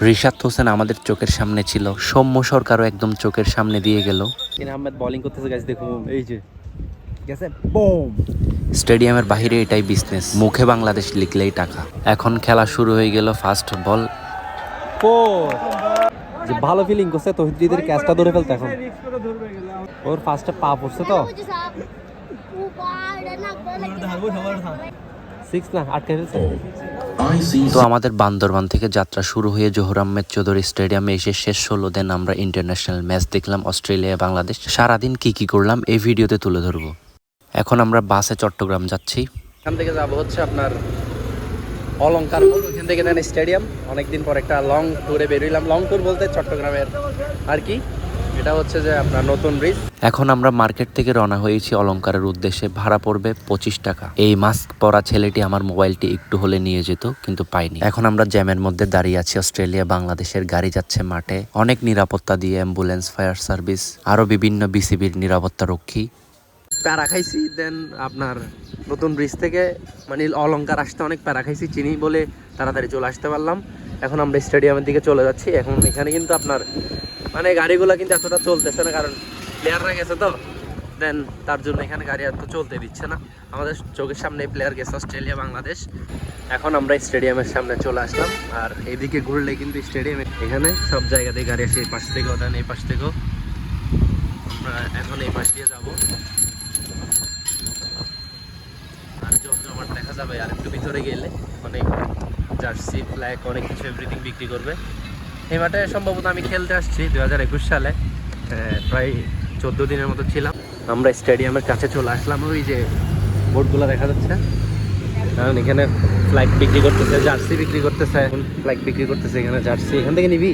রিশাদ হোসেন আমাদের চোখের সামনে ছিল, সৌম্য সরকারও একদম চোখের সামনে দিয়ে গেল। আহমেদ বোলিং করতেছে গাইস, দেখুন এই যে গেছে বুম। স্টেডিয়ামের বাইরে এটাই বিজনেস, মুখে বাংলাদেশ লিখলেই টাকা। এখন খেলা শুরু হয়ে গেল। ফার্স্ট বল যে ভালো ফিলিং করছে তৌহিদের ক্যাচটা ধরে ফেলতে। এখন ওর ফার্স্টে পা পড়ছে তো 6 না আটকে ফেলছে। তো আমাদের বান্দরবান থেকে যাত্রা শুরু হয়ে জহুর আহমেদ চৌধুরী স্টেডিয়ামে এসে শেষ হলো। দেন আমরা ইন্টারন্যাশনাল ম্যাচ দেখলাম, অস্ট্রেলিয়া বাংলাদেশ। সারাদিন কি করলাম এই ভিডিওতে তুলে ধরবো। এখন আমরা বাসে চট্টগ্রাম যাচ্ছি। এখান থেকে যাবো হচ্ছে আপনার অলংকার মোড়, ওইখান থেকে দেন স্টেডিয়াম। অনেকদিন পর একটা লং ট্যুরে বেরোইলাম। লং ট্যুর বলতে চট্টগ্রামের আর কি, এটা হচ্ছে যে আপনার নতুন ব্রিজ। এখন আমরা মার্কেট থেকে রওনা হয়েছি অলংকারের উদ্দেশ্যে। ভাড়া পড়বে 25 টাকা। এই মাস্ক পরা ছেলেটি আমার মোবাইলটি একটু হলে নিয়ে যেত, কিন্তু পাইনি। এখন আমরা জ্যামের মধ্যে দাঁড়িয়ে আছি। অস্ট্রেলিয়া বাংলাদেশের গাড়ি যাচ্ছে মাঠে, অনেক নিরাপত্তা দিয়ে, অ্যাম্বুলেন্স, ফায়ার সার্ভিস, আরো বিভিন্ন বিসিবির নিরাপত্তা রক্ষী। প্যারা খাইছি। দেন আপনার নতুন ব্রিজ থেকে মানে অলংকার আসতে অনেক প্যারা খাইছি, চিনি বলে তাড়াতাড়ি চলে আসতে পারলাম। এখন আমরা স্টেডিয়ামের দিকে চলে যাচ্ছি। এখন এখানে কিন্তু আপনার মানে গাড়িগুলো কিন্তু এতটা চলতেছে না, কারণ প্লেয়াররা গেছে তো। দেন তার জন্য এখানে গাড়ি এত চলতে দিচ্ছে না। আমাদের চোখের সামনে প্লেয়ার গেছে অস্ট্রেলিয়া বাংলাদেশ। এখন আমরা স্টেডিয়ামের সামনে চলে আসলাম। আর এইদিকে ঘুরলে কিন্তু স্টেডিয়ামে এখানে সব জায়গাতেই গাড়ি আসে, এই পাশ থেকেও দেন এই পাশ থেকেও। আমরা এখন এই পাশ দিয়ে যাবো। আর জমজমাট দেখা যাবে আর একটু ভিতরে গেলে। অনেক জার্সি, ফ্ল্যাগ, অনেক কিছু এভরিথিং বিক্রি করবে। এই মাঠে সম্ভবত আমি খেলতে আসছি 2021 সালে, প্রায় 14 দিনের মতো ছিলাম। আমরা স্টেডিয়ামের কাছে চলে আসলাম। ওই যে বোর্ডগুলো দেখা যাচ্ছে, কারণ এখানে ফ্ল্যাগ বিক্রি করতেছে, জার্সি বিক্রি করতেছে। ফ্ল্যাগ বিক্রি করতেছে এখানে, জার্সি। এখান থেকে নিবি?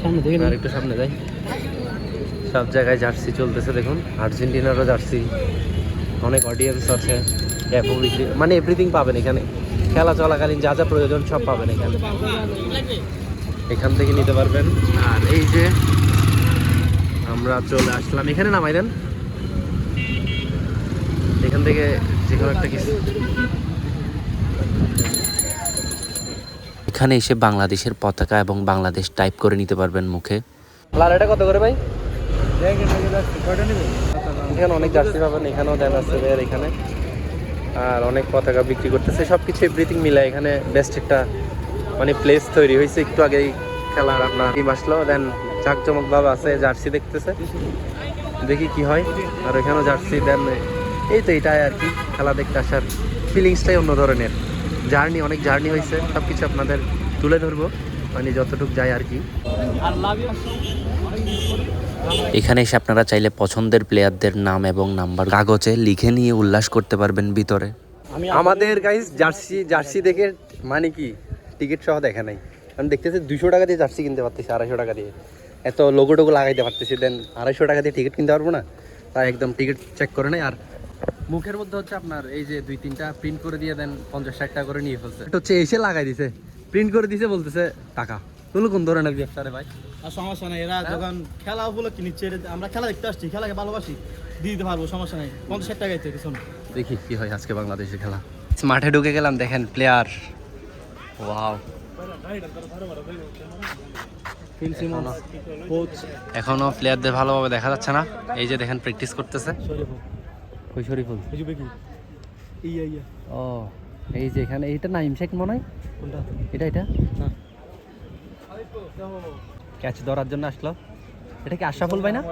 সামনে থেকে আর একটু সামনে যাই। সব জায়গায় জার্সি চলতেছে দেখুন। আর্জেন্টিনারও জার্সি, অনেক অডিয়েন্স আছে। ক্যাপও বিক্রি, মানে এভরিথিং পাবেন এখানে। খেলা চলাকালীন যা যা প্রয়োজন সব পাবেন এখানে, এখান থেকে নিতে পারবেন। আর এই যে আমরা চলে আসলাম এখানে, নামাই দেন এখান থেকে যে কোনো একটা কিছু। এখানে এসে বাংলাদেশের পতাকা এবং বাংলাদেশ টাইপ করে নিতে পারবেন মুখে। লালাটা কত করে ভাই? এখানে অনেক জার্সি পাবেন, এখানেও দেন আছে বের এখানে। আর অনেক পতাকা বিক্রি করতেছে, সব কিছু এভরিথিং মিলে এখানে বেস্ট একটা মানে প্লেস তৈরি হয়েছে। একটু আগেই খেলার আপনার টিম আসলো, দেন জাঁকজমক ভাব আছে, জার্সি দেখতেছে, দেখি কি হয়। আর এখানেও জার্সি দেন। এই তো এটাই আর কি, খেলা দেখতে আসার ফিলিংসটাই অন্য ধরনের। জার্নি, অনেক জার্নি হয়েছে, সব কিছু আপনাদের তুলে ধরবো মানে যতটুকু যায় আর কি। এখানে এসে আপনারা চাইলে পছন্দের প্লেয়ারদের নাম এবং নাম্বার কাগজে লিখে নিয়ে উল্লাস করতে পারবেন ভিতরে। আমাদের গাইস জার্সি দেখে মানে কি টিকিট সহ দেখা নাই। আমি দেখতেছি 200 টাকা দিয়ে জার্সি কিনতে পারতেছি, 250 টাকা দিয়ে এত লোগো টোগো লাগাইতে পারতেছি। দেন 250 টাকা দিয়ে টিকিট কিনতে পারবো না, তাই একদম টিকিট চেক করে নেই। আর মুখের মধ্যে হচ্ছে আপনার এই যে 2-3টা প্রিন্ট করে দিয়ে দেন 50-60 টাকা করে নিয়ে ফেলছে। এটা হচ্ছে এসে লাগাই দিছে, প্রিন্ট করে দিছে, বলতেছে টাকা। তুলো কোন ধরনের ব্যবসা রে ভাই? আর সমস্যা নাই, এরা যখন খেলা উপলক্ষে নিচ্ছে, আমরা খেলা দেখতে আসছি, খেলাকে ভালোবাসি, দিয়ে দিতে পারবো, সমস্যা নাই। 50-60 টাকা দিতে কিছু না। দেখি কি হয় আজকে বাংলাদেশের খেলা। মাঠে ঢুকে গেলাম, দেখেন প্লেয়ার, ওয়াও। এখনো প্লেয়ারদের ভালোভাবে দেখা যাচ্ছে না। এই যে দেখেন প্র্যাকটিস করতেছে। কই শরীফুল? ও এই যে এখানে, এইটা নাইম শেখ মনে হয়। কোনটা? এটা ক্যাচ ধরার জন্য আসলো। এটা কি আশরাফুল ভাই না?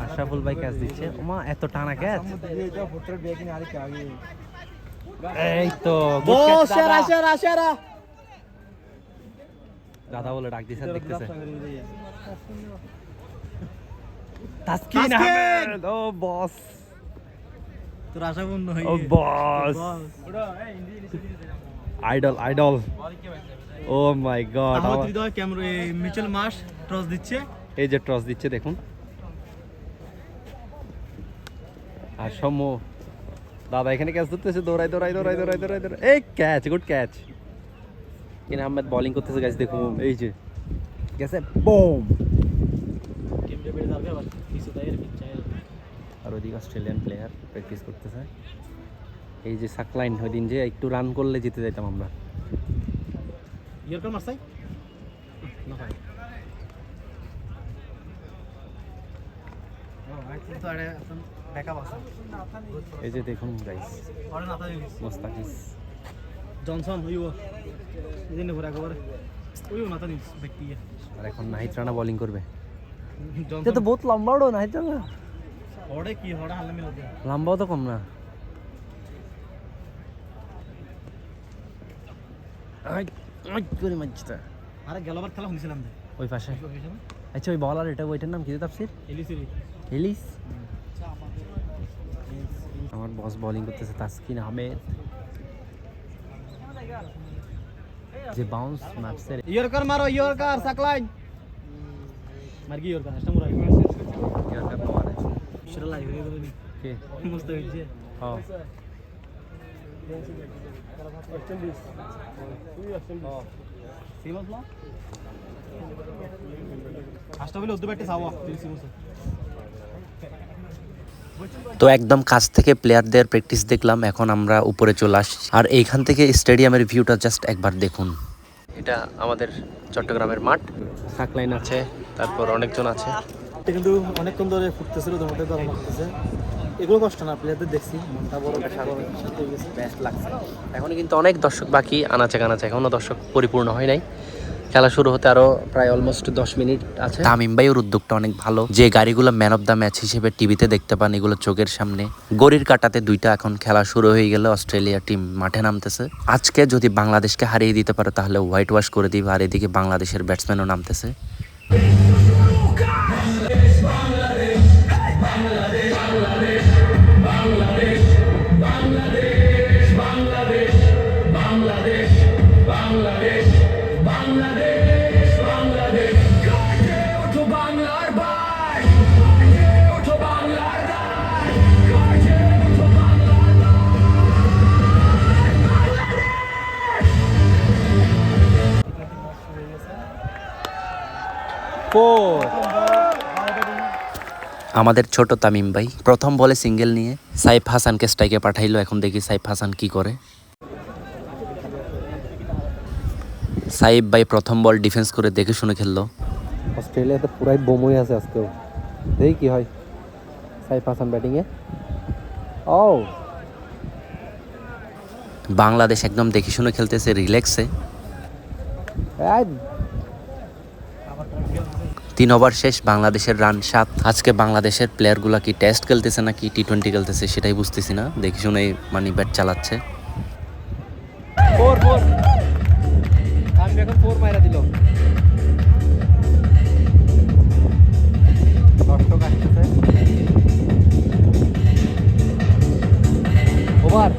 আশরাফুল ভাই ক্যাচ দিচ্ছে। ওমা এত টানা ক্যাচ। এই তো দাদা বলে ডাক দিছে, দেখতেছে তাসকিন আহমেদ। ও বস, তোর আশা পূর্ণ হয়ে ও বস, আইডল। ও মাই গড। আমাদের হৃদয় ক্যামেরা মিচেল মাস টস দিচ্ছে। এই যে টস দিচ্ছে দেখুন। আর সমু দাদা এখানে ক্যাচ ধরতেছে, দৌড়াই। এই ক্যাচ, গুড ক্যাচ। কিনা আহমেদ বোলিং করতেছে গাইস, দেখুন এই যে গেছে বুম। আর ওইদিকে অস্ট্রেলিয়ান প্লেয়ার প্র্যাকটিস করতেছে। এই যে সাকলাইন ওই দিন যে একটু রান করলে জিতে যেতাম আমরা। ইয়র্কার মারছাই না ভাই তো আরে এখন ব্যাকআপ আছে এই যে দেখুন গাইস ওরে নাতা দিস মোস্তাফিজ জনসন হইও দিন ঘুরে একবার ওইও নাতা দিস ব্যক্তি আর এখন নাহিদ রানা বোলিং করবে। জনসন এটা তো বহুত লম্বা ওড়ো নাহিদ রানা, ওরে কি হড়া হালে মিল দে লম্বাও তো কম না। আই আই করে মারছিটা আরে গেলবার খেলা শুনছিলাম দে ওই পাশে। আচ্ছা ওই বলার এটা ওইটার নাম কি তাফসির? এলিসিরি এলিস। আমার বস বোলিং করতেছে তাসকিন আহমেদ, যে বাউন্স মারছে। ইয়র্কার মারো ইয়র্কার সাকলাইন মার কি ইয়র্কার আসটা মুরাই ইয়ারকার পাওয়ার আছে সেটা লাইভ হয়ে গেল কে? মস্ত হইছে হ্যাঁ সিমাস না আসটা বলে উদ্দু ব্যাটে সাওয়া সিমাস তো একদম কাছ থেকে প্লেয়ারদের প্র্যাকটিস দেখলাম, এখন আমরা উপরে চলে আসছি। আর এইখান থেকে স্টেডিয়ামের ভিউটা জাস্ট একবার দেখুন। এটা আমাদের চট্টগ্রামের মাঠ, সাকলাইন আছে, তারপর অনেকজন আছে। কিন্তু অনেকক্ষণ ধরে ফুটতেছিল, তোমাদের গরম লাগতেছে। এগুলো কষ্ট না, প্লেয়ারদের দেখছি মনটা বড় শান্ত হয়ে গেছে, বেস্ট লাগছে। এখনো কিন্তু অনেক দর্শক বাকি, আনাচে কানাচে এখনো দর্শক পরিপূর্ণ হয় নাই। খেলা শুরু হতে আরো প্রায় অলমোস্ট 10 মিনিট আছে। তামিম ভাইয়ের উদ্যোগটা অনেক ভালো, যে গাড়িগুলো ম্যান অফ দ্য ম্যাচ হিসেবে টিভিতে দেখতে পান, এগুলো চোখের সামনে। গড়ির কাটাতে দুইটা এখন খেলা শুরু হয়ে গেলে অস্ট্রেলিয়া টিম মাঠে নামতেছে। আজকে যদি বাংলাদেশকে হারিয়ে দিতে পারে তাহলে হোয়াইট ওয়াশ করে দিবে। আর এদিকে বাংলাদেশের ব্যাটসম্যানও নামতেছে। আমাদের ছোট তামিম ভাই প্রথম বলে সিঙ্গেল নিয়ে সাইফ হাসানকে স্ট্রাইকে পাঠাইলো। এখন দেখি সাইফ হাসান কি করে। সাইফ ভাই প্রথম বল ডিফেন্স করে দেখে শুনে খেললো। অস্ট্রেলিয়াতে পুরাই বোমই আছে আজকেও, দেখি কি হয়। সাইফ হাসান ব্যাটিংয়ে। ও বাংলাদেশ একদম দেখে শুনে খেলতেছে, রিল্যাক্সে। 3 ওভার শেষ, বাংলাদেশের রান 7। আজকে বাংলাদেশের প্লেয়ারগুলা কি টেস্ট খেলতেছে নাকি টি20 খেলতেছে সেটাই বুঝতেছি না। দেখে শুনে মানে ব্যাট চালাচ্ছে। 4 আমি এখন 4 মাইরা দিল। দর্শক আসতেছে। ওভার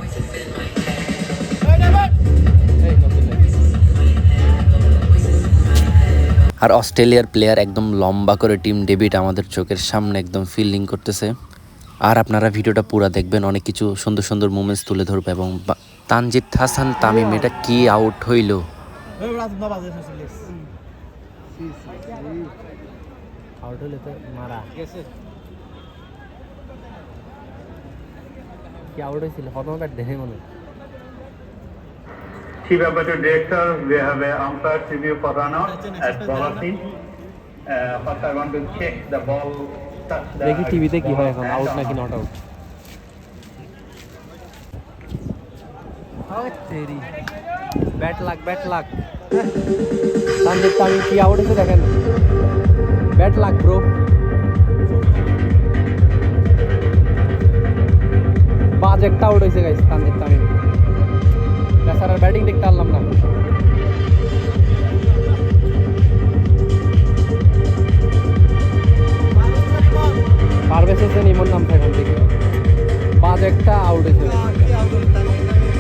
আর অস্ট্রেলিয়ার প্লেয়ার একদম লম্বা করে টিম ডেভিড আমাদের চোখের সামনে একদম ফিল্ডিং করতেছে। আর আপনারা ভিডিওটা পুরো দেখবেন, অনেক কিছু সুন্দর সুন্দর মোমেন্টস তুলে ধরবে। এবং তানজিদ হাসান তামিম, এটা কি আউট হইল! আউট হলে তো মারা কি আউট হয়েছিল প্রথম ব্যাট দেখে মনে। Chief Operator Director, we have an umpire review for run out at Bolasi. First I want to check the ball touch the দেখি টিভিতে কি হয় এখন, আউট নাকি নট আউট। তেরি ব্যাট লাগ তানজিদ তামিম কি আউট হয়েছে দেখেন। ব্যাট লাগ ব্রো। বাজ একটা আউট হয়েছে গাইস তানজিদ তামিম। বেচারার ব্যাটিং দেখতে পারলাম না। পারভেজ হোসেন ইমন নাম এখন থেকে বাজ একটা আউট হয়েছে।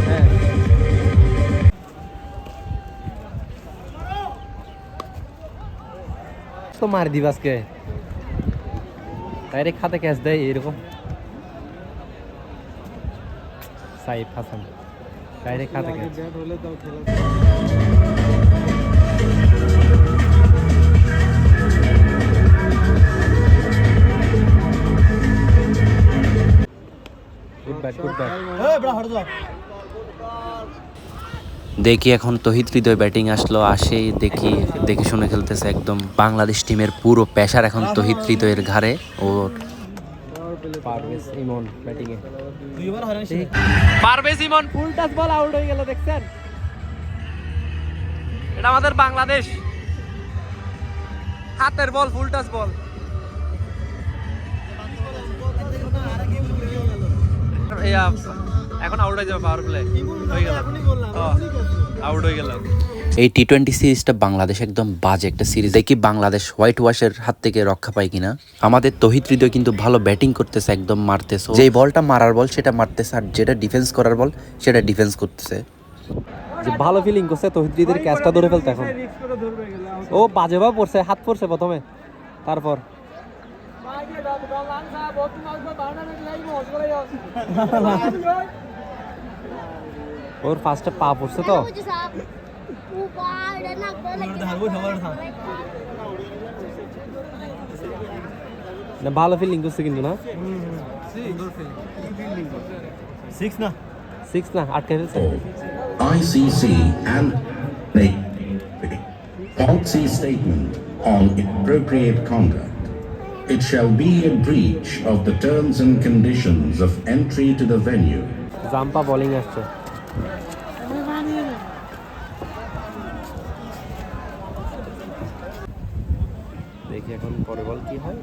হ্যাঁ তো মার দিবাসকে ডাইরেক্ট খাতে ক্যাচ দেয় এরকম। সাইফ হাসান ডাইরেক্ট খাতে catch. Good bat good bat. এই বড় হড় দাও। দেখি এখন তহিদ হৃদয় ব্যাটিং আসলো, আসেই দেখি শুনে খেলতেছে একদম বাংলাদেশ টিমের পুরো প্রেসার এখন তহিদ হৃদয়ের ঘাড়ে। ও পারভেজ ইমন ব্যাটিং এ, দুইবার হারাইছি। পারভেজ ইমন ফুল টাচ বল আউট হয়ে গেল, দেখছেন? এটা আমাদের বাংলাদেশ, হাতের বল, ফুল টাচ বল। এখন আউট হয়ে যাবে, পাওয়ার প্লে হয়ে গেল, আউট হয়ে গেল। এই টি-20 সিরিজটা বাংলাদেশ একদম বাজে একটা সিরিজ। দেখি বাংলাদেশ হোয়াইট ওয়াশের হাত থেকে রক্ষা পায় কিনা। আমাদের তহিদ হৃদয় কিন্তু ভালো ব্যাটিং করতেছে, একদম মারতেছে, যেই বলটা মারার বল সেটা মারতেছে, আর যেটা ডিফেন্স করার বল সেটা ডিফেন্স করতেছে। যে ভালো ফিলিং করছে তহিদ হৃদয়ের ক্যাচটা ধরে ফেলতে। এখন ও বাজে ভাবে পড়ছে, হাত পড়ছে প্রথমে, তারপর ওর ফার্স্টে পা পড়ছে তো। না ভালো ফিলিং করছে কিন্তু, না 6 না আটকে ফেলছে। ICC and a policy statement on inappropriate conduct. It shall be a breach of the terms and conditions of entry to the venue. Zampa bowling আসছে। দেখি এখন পরে বল কি হয়।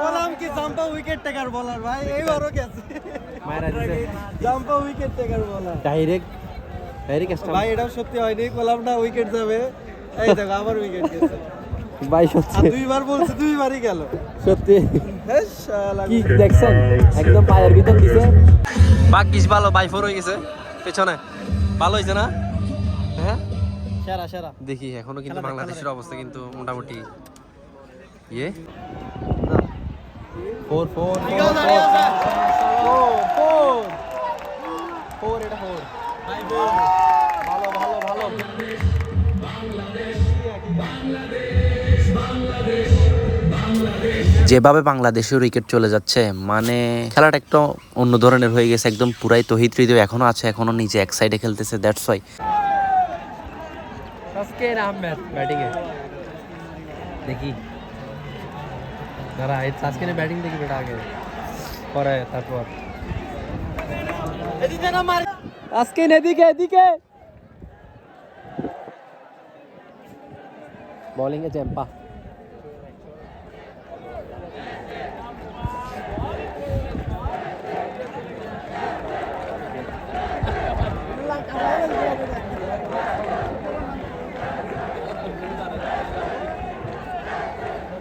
বললাম কি জাম্পা উইকেট টেকার বলার ভাই, এইবারও গেছে মায়েরা দিছে জাম্পা উইকেট টেকার বলার ডাইরেক্ট স্টাম্প। ভাই এটাও সত্যি হয়নি, বললাম না উইকেট যাবে, এই দেখো আবার উইকেট গেছে ভাই আর সত্যি দুইবার বলছে দুইবারই গেল। সত্যি হেস শালা কি দেখছেন, একদম পায়ের ভিতর দিছে। ভাগ্যিস ভালো, বাই 4 হয়ে গেছে পেছনে, ভালো হয়েছে না? হ্যাঁ সেরা সেরা। দেখি এখনো কিন্তু বাংলাদেশের অবস্থা কিন্তু মোটামুটি ইয়ে 4 এটা 4 ভাই বল ভালো ভালো ভালো। যেভাবে বাংলাদেশের উইকেট চলে যাচ্ছে, মানে খেলাটা একটা অন্য ধরনের হয়ে গেছে, একদম পুরাই তহিদ হৃদয় এখনো আছে, এখনো নিচে এক সাইডে খেলতেছে, that's why. Taskin Ahmed batting এ, দেখি দাঁড়া এই তাসকিনের ব্যাটিং দেখি বেটা, আগে পরে তারপর এদিকে না মার। তাসকিন এদিকে বোলিং এ চ্যাম্পা।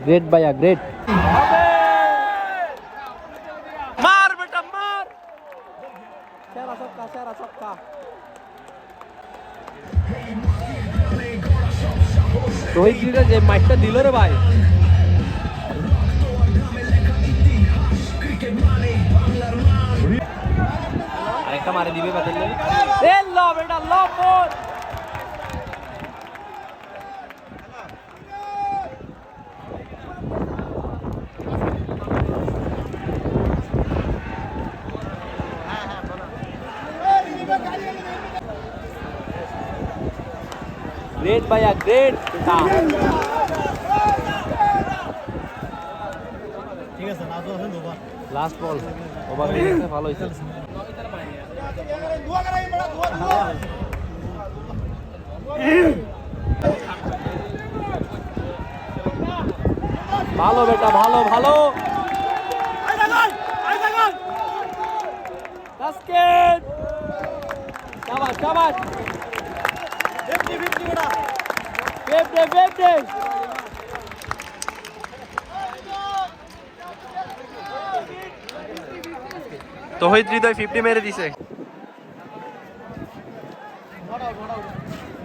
গ্রেট ভাইয়া গ্রেট। মার বেটা মার, সেরা ছক্কা। রোহিত হৃদয় যে মাইটটা দিল রে ভাই, আরেকটা মারে দিবে বাতিল। এ ল বেটা ল ফোর। গ্রেট ভাইয়া গ্রেট। ঠিক আছে না তো আছেন ওভার, লাস্ট বল ওভার হয়ে গেছে, ভালো হয়েছে। ভালো বেটা ভালো তাসকিন শাবাশ 50-50 বেটা। বেপ দে। তহিদ হৃদয় 50 মেরে দিছে।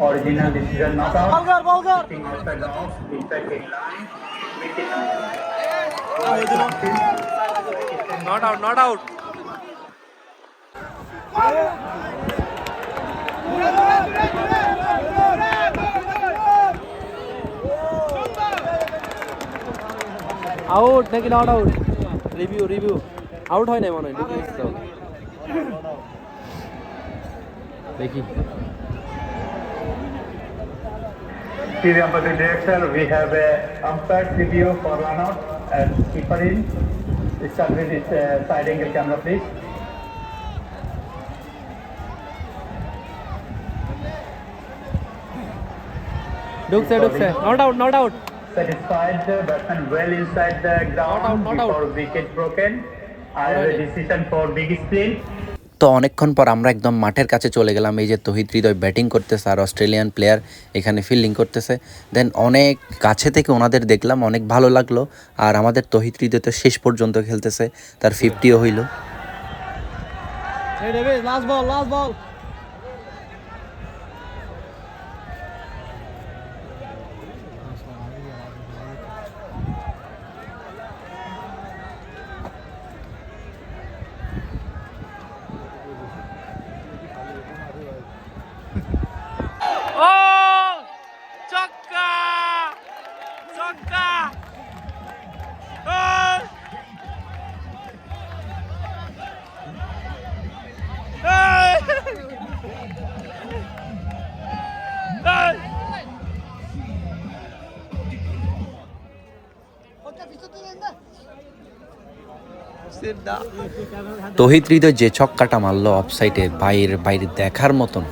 Original decision not out. বলগার Sitting outside the off, inside the line. Wicket. Not out. Out নাকি নট আউট? রিভিউ আউট হয় না মনে হয়, ঢুকে গেছে তো। দেখি TV umpire director, we have a umpire's review for run out and keeper in. Start with this side angle camera, please. ঢুকছে not out Satisfied, the batsman well inside the ground Not out. before wicket broken. I have a decision for big spin. তো অনেকক্ষণ পর আমরা একদম মাঠের কাছে চলে গেলাম। এই যে তহিদ হৃদয় ব্যাটিং করতেছে আর অস্ট্রেলিয়ান প্লেয়ার এখানে ফিল্ডিং করতেছে। দেন অনেক কাছে থেকে ওনাদের দেখলাম, অনেক ভালো লাগলো। আর আমাদের তহিদ হৃদয় তো শেষ পর্যন্ত খেলতেছে, তার 50ও হইল। এই ডেভিস লাস্ট বল ও ছক্কা ছক্কা তহিদ হৃদয় যে ছক্কাটা মারলো অফসাইডে, বাইরে দেখার মতন।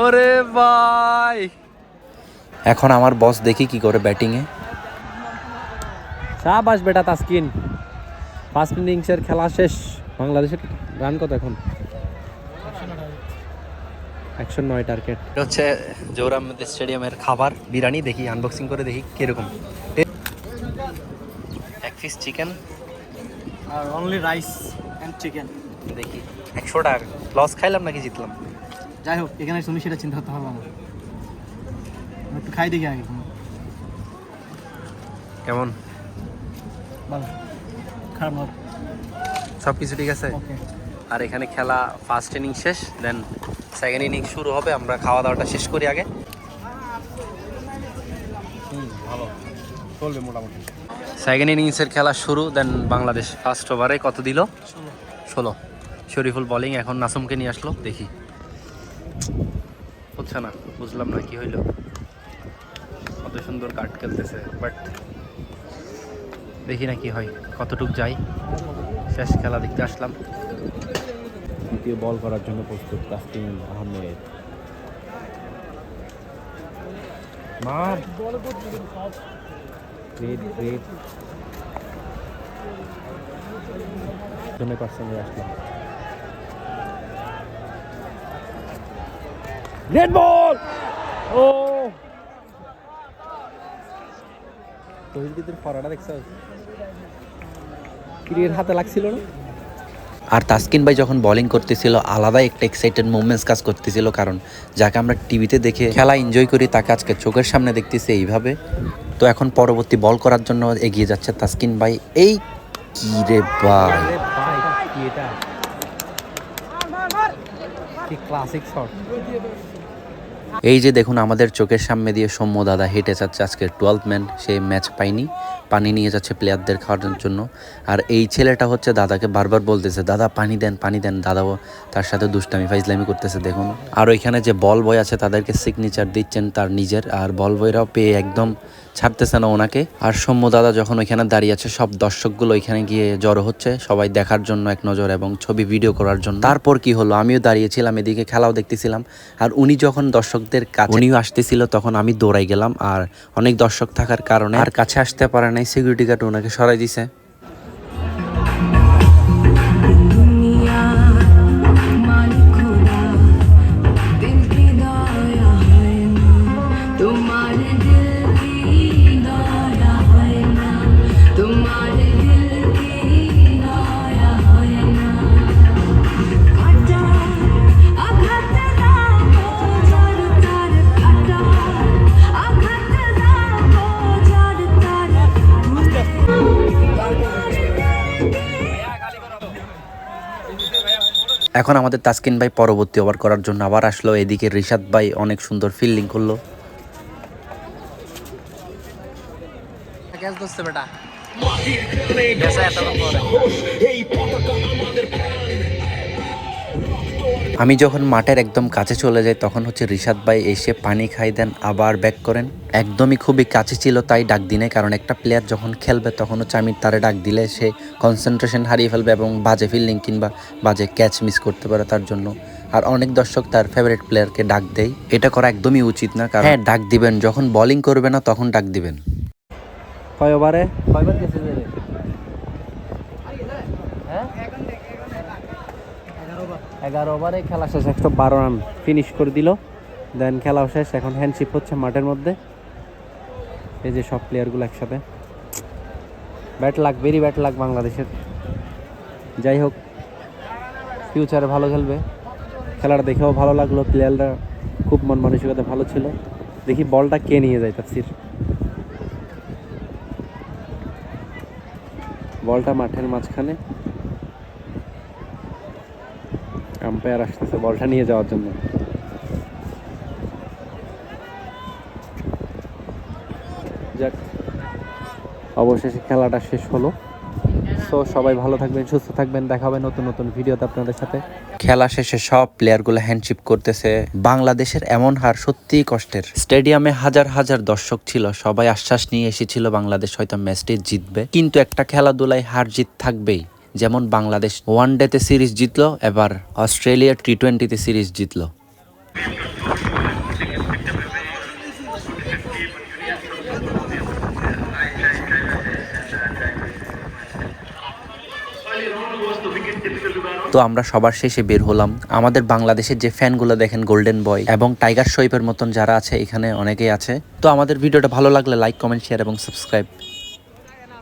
ওরে ভাই, এখন আমার বস দেখি কি করে ব্যাটিংয়ে। শাবাশ বেটা তাসকিন, ফার্স্ট ইনিংসের খেলা শেষ। বাংলাদেশের রান কত এখন? 109 টার্গেট। এটা হচ্ছে জহুর আহমেদ স্টেডিয়ামের খাবার, বিরিয়ানি। দেখি আনবক্সিং করে দেখি কিরকম। এক পিস চিকেন আর অনলি রাইস এন্ড চিকেন। দেখি 100 টাকা। লস খাইলাম নাকি জিতলাম? যাই হোক, এখানে শুনি সেটা চিন্তা করতে পারবো না। একটু খাই দেখি আগে। কেমন? ভালো, খারাপ না, সব কিছু ঠিক আছে। ওকে। আর এখানে খেলা ফার্স্ট ইনিংস শেষ, দেন সেকেন্ড ইনিংস শুরু হবে। আমরা খাওয়া দাওয়াটা শেষ করি আগে। ভালো চলবে মোটামুটি। সেকেন্ড ইনিংসের খেলা শুরু, দেন বাংলাদেশ ফার্স্ট ওভারে কত দিল? 16। শরীফুল বোলিং, এখন নাসুমকে নিয়ে আসলো। দেখি হচ্ছে না, বুঝলাম না কি হইল। কত সুন্দর কাট খেলতেছে, বাট দেখি না কি হয়, কতটুক যাই। শেষ খেলা দেখতে আসলাম। দ্বিতীয় বল করার জন্য প্রস্তুত তাসকিন আহমেদ। মার গ্রেট জন্য পার্সেন্টে আসলাম। নেট বল, ও তহিদের ফরাটা দেখছ, ক্রিকেট হাতে লাগছিল না। আর তাসকিন ভাই যখন বোলিং করতেছিল আলাদা একটা এক্সাইটেড মুভমেন্টস কাজ করতেছিল, কারণ যাকে আমরা টিভিতে দেখে খেলা এনজয় করি তাকে আজকে চোখের সামনে দেখতেছি এইভাবে। তো এখন পরবর্তী বল করার জন্য এগিয়ে যাচ্ছে তাসকিন ভাই। এই কি রে ভাই, আরে ভাই কি এটা, কি ক্লাসিক শট। এই যে দেখুন আমাদের চোখের সামনে দিয়ে সৌম্য দাদা হেঁটে যাচ্ছে, আজকে 12th ম্যান। সে ম্যাচ পায়নি, পানি নিয়ে যাচ্ছে প্লেয়ারদের খাওয়ার জন্য। আর এই ছেলেটা হচ্ছে দাদাকে বারবার বলতেছে, দাদা পানি দেন। দাদাও তার সাথে দুষ্টামি ফাইজলামি করতেছে দেখুন। আর ওইখানে যে বল বয় আছে তাদেরকে সিগনেচার দিচ্ছেন তার নিজের, আর বল বয়রাও পেয়ে একদম ছাড়তেছে না ওনাকে। আর সৌম্য দাদা যখন ওইখানে দাঁড়িয়ে আছে, সব দর্শকগুলো ওইখানে গিয়ে জড়ো হচ্ছে সবাই দেখার জন্য এক নজর এবং ছবি ভিডিও করার জন্য। তারপর কি হলো, আমিও দাঁড়িয়েছিলাম এদিকে, খেলাও দেখতেছিলাম। আর উনি যখন দর্শকদের কাছে উনিও আসতেছিল, তখন আমি দৌড়াই গেলাম। আর অনেক দর্শক থাকার কারণে আর কাছে আসতে পারে নাই, সিকিউরিটি গার্ড ওনাকে সরাই দিছে। এখন আমাদের তাসকিন ভাই পরবর্তী ওভার করার জন্য আবার আসলো। এদিকে রিশাদ ভাই অনেক সুন্দর ফিল্ডিং করলো। ক্যাচ ধরছে বেটা, গেছে এতক্ষণ পরে। আমি যখন মাঠের একদম কাছে চলে যাই তখন হচ্ছে রিশাদ ভাই এসে পানি খাই দেন, আবার ব্যাক করেন। একদমই খুবই কাছে ছিল তাই ডাক দিনে, কারণ একটা প্লেয়ার যখন খেলবে তখন হচ্ছে আমি তারে ডাক দিলে সে কনসেন্ট্রেশন হারিয়ে ফেলবে এবং বাজে ফিল্ডিং কিংবা বাজে ক্যাচ মিস করতে পারে তার জন্য। আর অনেক দর্শক তার ফেভারিট প্লেয়ারকে ডাক দেয়, এটা করা একদমই উচিত না। কারণ হ্যাঁ, ডাক দিবেন যখন বোলিং করবে না তখন ডাক দিবেন। কয় ওভারে কয়বার গেছে যে? হ্যাঁ 11 ওভারে খেলা শেষ, 112 রান ফিনিশ করে দিল। দেন খেলাও শেষ, এখন হ্যান্ডশিপ হচ্ছে মাঠের মধ্যে। এই যে সব প্লেয়ারগুলো একসাথে। Bat lakh, very bat lakh বাংলাদেশের। যাই হোক, ফিউচারে ভালো খেলবে। খেলাটা দেখেও ভালো লাগলো, প্লেয়াররা খুব মন মানসিকতা ভালো ছিল। দেখি বলটা কে নিয়ে যায় তাফসির। বলটা মাঠের মাঝখানে, আম্পায়ার আসতেছে বলটা নিয়ে যাওয়ার জন্য। যাক, অবশেষে খেলাটা শেষ হলো। সো সবাই ভালো থাকবেন, সুস্থ থাকবেন, দেখা হবে নতুন নতুন ভিডিওতে আপনাদের সাথে। খেলা শেষে সব প্লেয়ারগুলো হ্যান্ডশিপ করতেছে। বাংলাদেশের এমন হার সত্যিই কষ্টের। স্টেডিয়ামে হাজার হাজার দর্শক ছিল, সবাই আশ্বাস নিয়ে এসেছিল বাংলাদেশ হয়তো ম্যাচটি জিতবে, কিন্তু একটা খেলাধুলায় হার জিত থাকবেই। যেমন বাংলাদেশ ওয়ান ডেতে সিরিজ জিতলো, এবার অস্ট্রেলিয়া টি20তে সিরিজ জিতলো। তো আমরা সবার শেষে বের হলাম। আমাদের বাংলাদেশের যে ফ্যানগুলো দেখেন, গোল্ডেন বয় এবং টাইগার শরীফের মতন যারা আছে এখানে অনেকেই আছে। তো আমাদের ভিডিওটা ভালো লাগলে লাইক, কমেন্ট, শেয়ার এবং সাবস্ক্রাইব